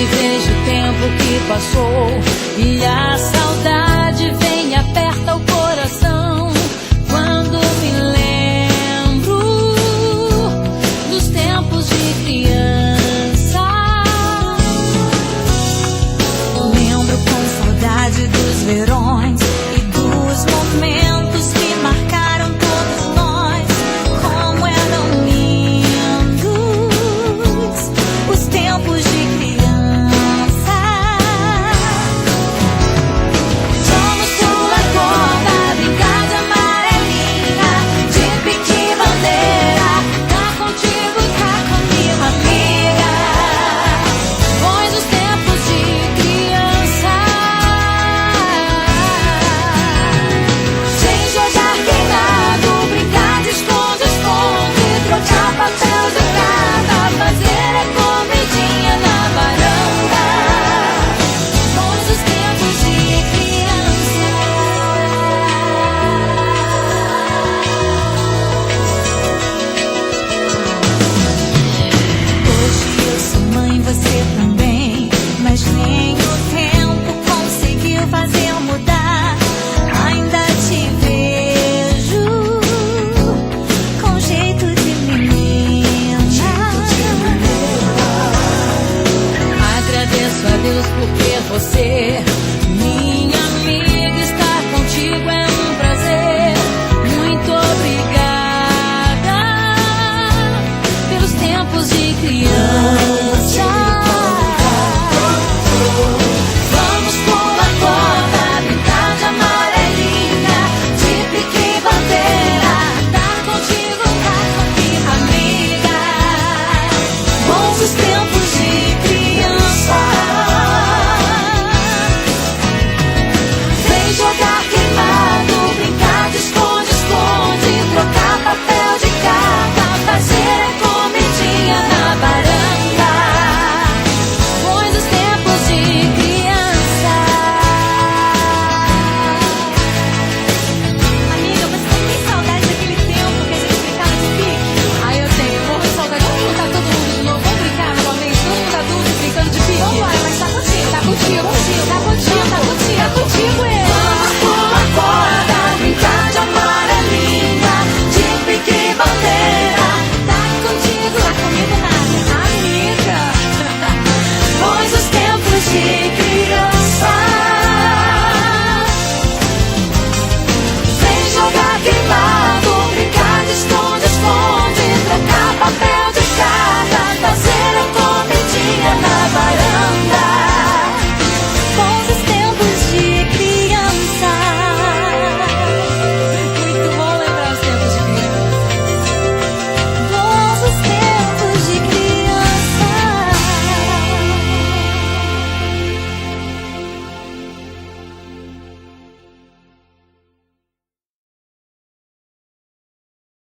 Vejo o tempo que passou e a saudade vem e aperta o coração. Quando me lembro dos tempos de criança, lembro com saudade dos verões e dos momentos que marcaram todos nós. Como eram lindos os tempos de criança. Porque você, minha amiga, estar contigo é um prazer. Muito obrigada pelos tempos de criança. Vamos pular corda, brincar de amarelinha, de pique e bandeira. Estar contigo, estar comigo, amiga. Bons os tempos de criança. Jogar queimado, brincar de esconde-esconde, trocar papel de carta, fazer comidinha na varanda. Bons os tempos de criança. Amiga, você não tem saudade daquele tempo que a gente brincava de pique? Ah, eu tenho, eu morro de saudade. Vamos juntar todo mundo de novo, vamos brincar novamente, todo mundo adulto brincando de pique. Vambora, mas tá contigo, tá contigo, tá contigo.